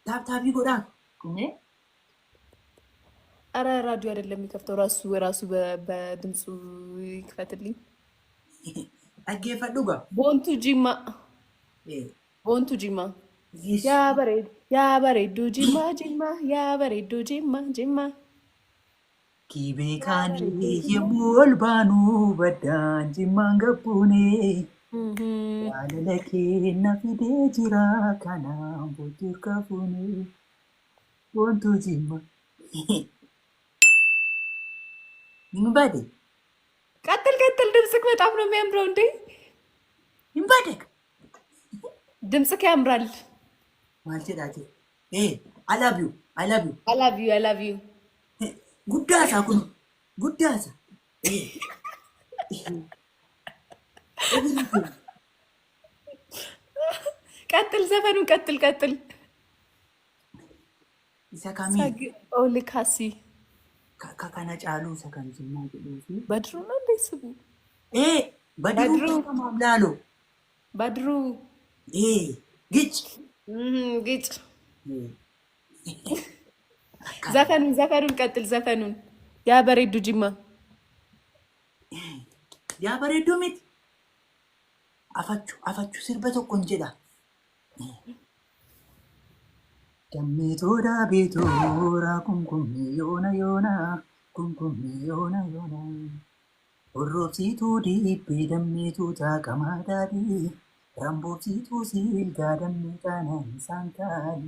ታብታቢ ጎዳ ኩኔ አረ ራዲዮ አይደለም የሚከፍተው ራሱ በድምፁ ይክፈትልኝ። አጌፈዱጋ ቦንቱ ጂማ ቦንቱ ጂማ ያበሬዱ ጂማ ጂማ ያበሬዱ ጂማ ጂማ ኪቤካኒ የሙልባኑ በዳን ጂማን ገቡኔ ያለለኬ ነፊዴ ጅራ ካና ቦቱር ከፉኔ ቦንቱ ጂማ ይንባዴ ቀጥል ድምፅክ በጣም ነው የሚያምረው እንዴ! ይንባዴክ ድምፅክ ያምራል። ማልቸዳቴ I love you. I love you. ጉዳሳ ኩኑ ጉዳሳ ቀጥል ዘፈኑን ቀጥል ሰካሚ ኦሊካሲ ካካና ጫሉ ሰካሚ ዝማ ጅሉሲ በድሩ ነው እንዴ ስሙ? በድሩ ማምላሎ በድሩ ግጭ ዘፈኑን ቀጥል ዘፈኑን ያበሬዱ ጂማ ያበሬዱ ሚት አፋቹ ሲርበቶ ቆንጀዳ ደሜቶዳ ቤቶራ ኩምኩሚ ዮና ኦሮብሲቱ ዲቤ ደሜቱ ታቀማዳዲ ራምቦብሲቱ ሲልጋ ደሜታና ሳንታሊ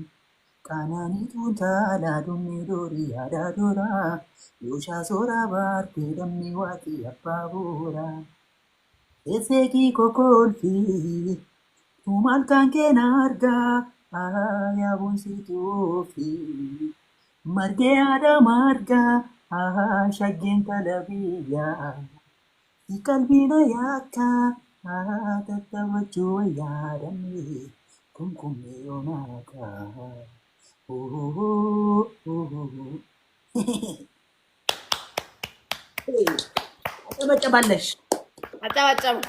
ካናኒቱ ታላዱሜ ዶሪ አዳዶራ ዮሻ ሶራ ባርቴ ደሜ ዋቲ አባቦራ ኤሴኪ ኮኮልፊ ቱማልካን ኬናርጋ ያቡንሲቱፊ መርጌ አዳማርጋ ሸጌን ተለቢያ ቀልቢነ ያካ ተተወቹ ያደሜ ኩምኩሜ ዮናካ አጨበጨባለሽ አጨበጨብኩ።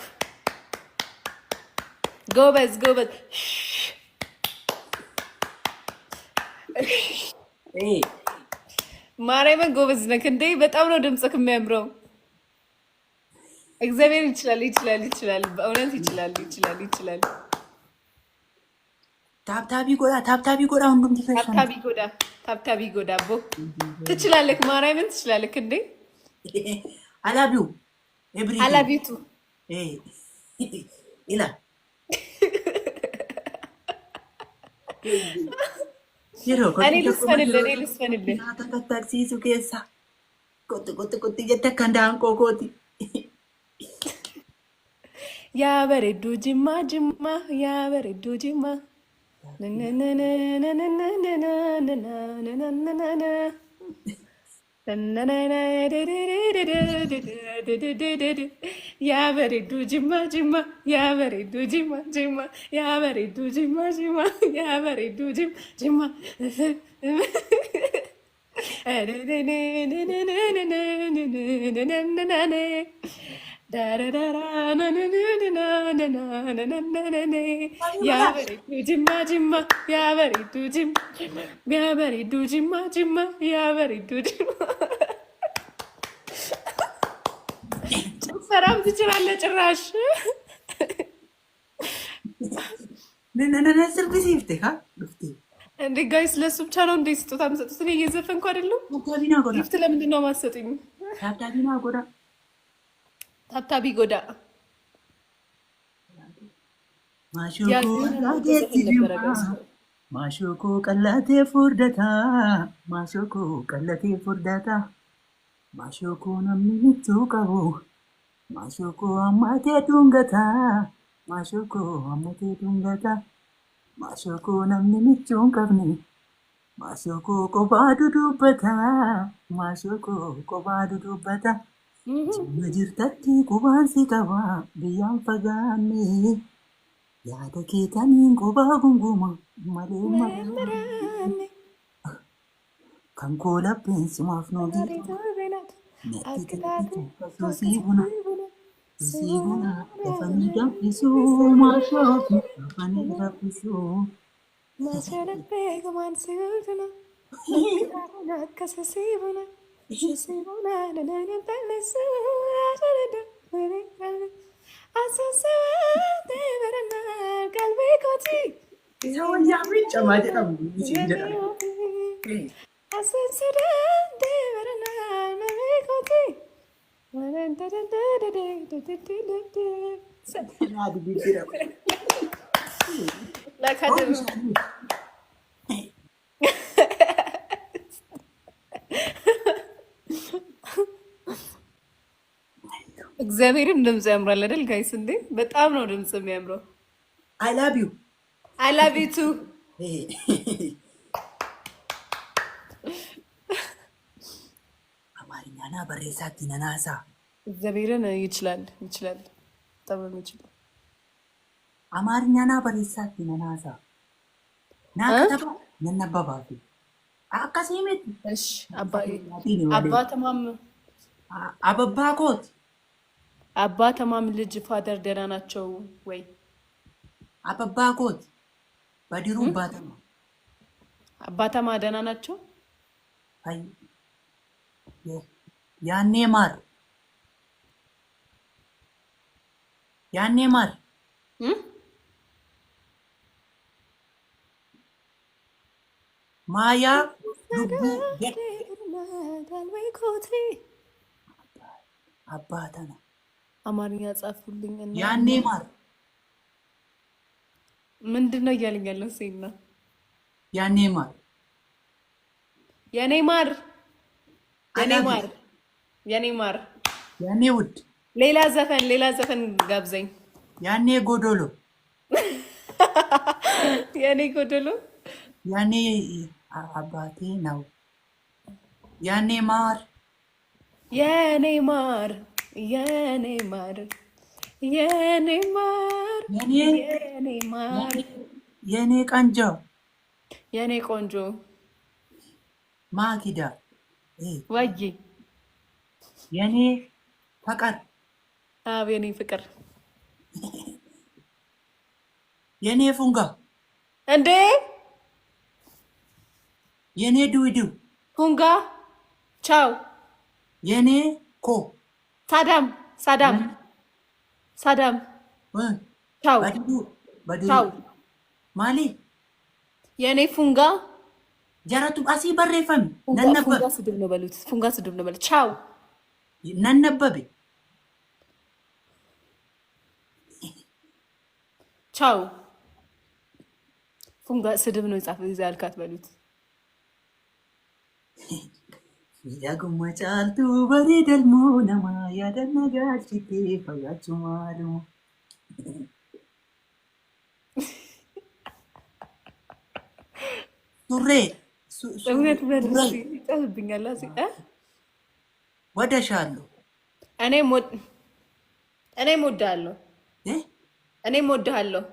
ጎበዝ ማርያምን ጎበዝ ነክ እንዴ! በጣም ነው ድምፅክ የሚያምረው። እግዚአብሔር ይችላል። በእውነት ይችላል። ታብታቢ ጎዳ ሁሉም ታብታቢ ጎዳ ቦ ትችላለክ። ማርያምን ትችላለክ እንዴ! አላቢው አላቢቱ ኢላ እኔ ልስፈንልህ ተከታክሲሱ ኬሳ ቆጥ ጀተካ እንዳንቆኮቲ ያበሬዱ ጅማ ያበሬዱ ጅማ ያበሬዱ ጅማ ያበሬዱ ጅማ ያበሬዱ ጅማ ያበሬዱ ጅማ ያበሬዱ ጅማ ያበሬዱ ጅማ ያበሬዱ ጅማ ጭፈራም ትችላለህ ጭራሽ። እንዴ ጋይስ ለሱ ብቻ ነው እንዴ ስጦታ የምሰጡት? እኔ እየዘፈንኩ አይደለም። ጊፍት ለምንድን ነው የማትሰጡኝ? ታብታቢ ጎዳ ማሾኮ ቀላቴ ፉርደታ ማሾኮ ነሚቱ ቀቡ ማሾኮ አማቴ ዱንገታ ማሾኮ ነሚቹን ቀብኒ ማሾኮ ቆባዱ ዱበታ ጅርተቲ ቁባንሲ ቀባ ብያን ፈጋኒ ያደ ኬተኒን ቆባ ጉንጉማ መሌ ከንኮለብን ስማፍኖ ሲጉና ለፈኒ ደፊሱ ማሾፊ ለፈኒ ደፊሱ መቼለቤ ገማን ሲውልና ከሰሲቡና ሽሲቡና ለለለበለስ አደረደ አሳሰበ በረና ቀልቤ ኮቲ አሰሰደ በረና ቀልቤ ኮቲ እግዚአብሔርን ድምፅ ያምራል አይደል ጋይስ? እንዴ በጣም ነው ድምፅ የሚያምረው። አይ ላቭ ዩ አይ ላቭ ዩ ቱ። አማርኛና በሬሳት ነናሳ እግዚአብሔርን ይችላል በጣም ነው የሚችለው። አማርኛና በሬሳት ነናሳ ናከተባ ነነበባቱ አካሲሜት እሺ አባ ተማም አበባኮት አባ ተማም ልጅ ፋደር ደህና ናቸው ወይ? አበባኮት በዲሩ ባተማ አባተማ ደህና ናቸው? አይ ያኔ ማር ማያ ልቡ አባተና አማርኛ ጻፉልኝ። ያኔ ማር ምንድን ነው እያለኝ ያለው? ሴና ያኔ ማር ያኔ ውድ ሌላ ዘፈን ጋብዘኝ። ያኔ ጎዶሎ ያኔ አባቴ ነው። ያኔ ማር የኔ ቆንጆ ማኪዳ ወይ የኔ ፍቅር የኔ ፍቅር የኔ ፉንጋ እንዴ የኔ ዱዱ ፉንጋ ቻው የኔ ኮ ሳዳም ቻው ቻው ማሊ የኔ ፉንጋ ጀራቱ አሲ በሬፈም ነነበ ፉንጋ ስድብ ነው በሉት ቻው ነነበበ ቻው ፉንጋ ስድብ ነው ይጻፍ ያልካት በሉት ያጉማ ጫልቱ በሬ ደልሞ ነማ ያደነጋችቴ ፈያቹ ማሉ ሱሬ እውነት በልሽ ይጣብኛል ወደሻለሁ እኔም ወድሃለሁ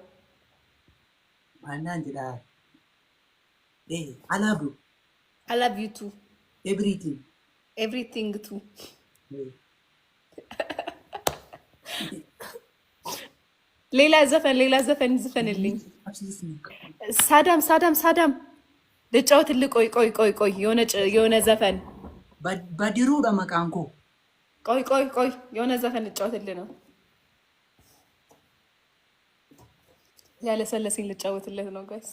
አንዳንድ I love you too. Everything too. ሌላ ዘፈን ዝፈንልኝ። ሳዳም ልጫወትልህ። ቆይ የሆነ ዘፈን በድሩ በመቃንኮ ቆይ የሆነ ዘፈን ልጫወትልህ ነው። ያለሰለሰኝ ልጫወትልህ ነው ጋይስ።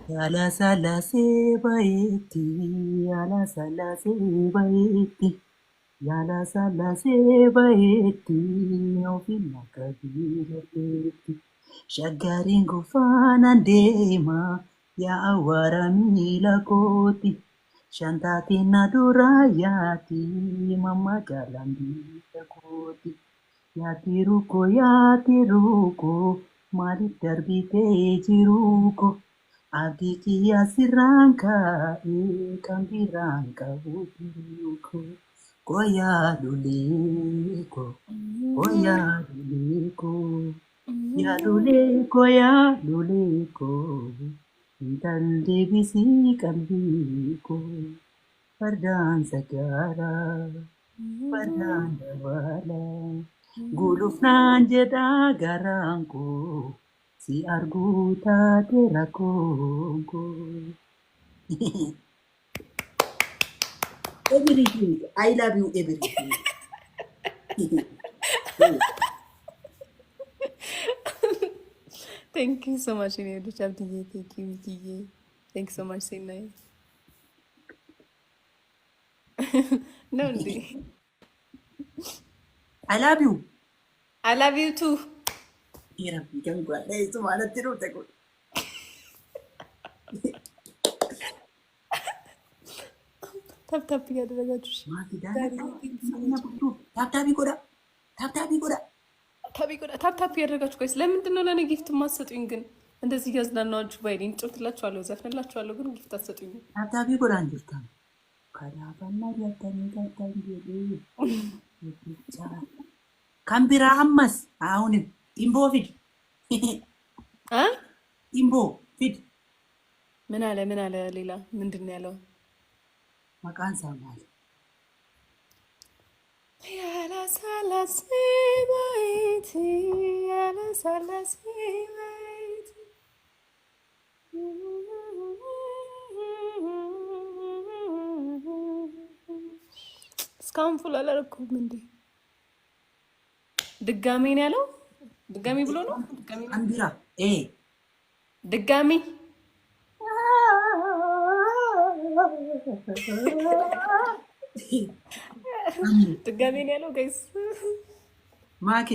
Yala sala se baiti, yala sala se baiti, yala sala se baiti, ofina kabira beti. Shagarin gufana dema, ya awara mila koti. Shantati nadurayati, mama galambi koti. Yati ruko, mari darbite jiruko. Adiki asiranka, kambiranka upiruko. Koya luliko, koya luliko. Ya luliko, ya luliko. Intande bisi kambiko. Pardaan sagara, pardaan dawala. Guluf nanjeda garanko. Si arguta terakongo. Everything. I love you everything. Thank you so much, Inay. Thank you, Mickey. Thank you so much, Sinai. No, I love you. I love you too. Here, we can go. Let's go. Let's go. ታፕታፕ እያደረጋችሁ ታፕታፕ እያደረጋችሁ ቆይ፣ ስለምንድን ነው ለእኔ ጊፍት የማትሰጡኝ ግን? እንደዚህ እያዝናናችሁ ባይኔ ጭብትላችኋለሁ፣ ዘፍንላችኋለሁ፣ ግን ጊፍት አትሰጡኝ። ታፕታፕ ጎዳ እንጅርታ ካምቢራ አማስ አሁንም ኢምቦ ፊድ ኢምቦ ፊድ ምን አለ ሌላ ምንድን ነው ያለው? መቃን ሰማል ያላሳላሴ ባይቲ ያላሳላሴ ባይቲ እስካሁን ፉል አላረኩም እንዴ? ድጋሜ ነው ያለው? ድጋሜ ብሎ ነው? አንቢራ ድጋሜ ድጋሜ ነው ያለው ጋይስ። ማኪ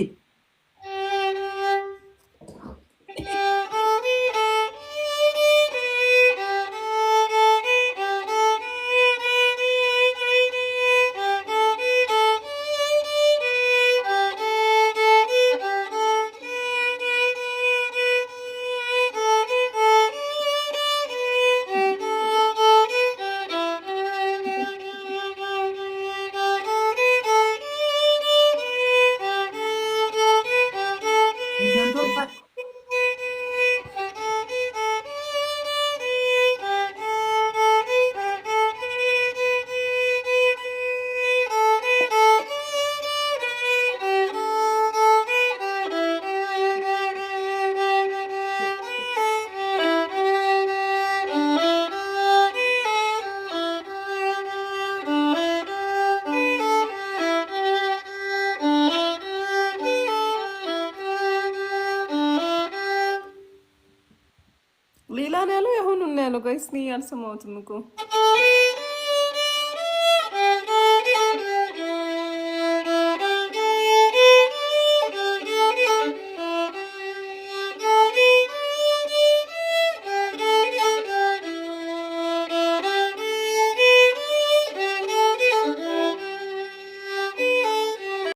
ሌላ ነው ያለው። የሆኑ ነው ያለው ጋይስ። እኔ አልሰማሁትም እኮ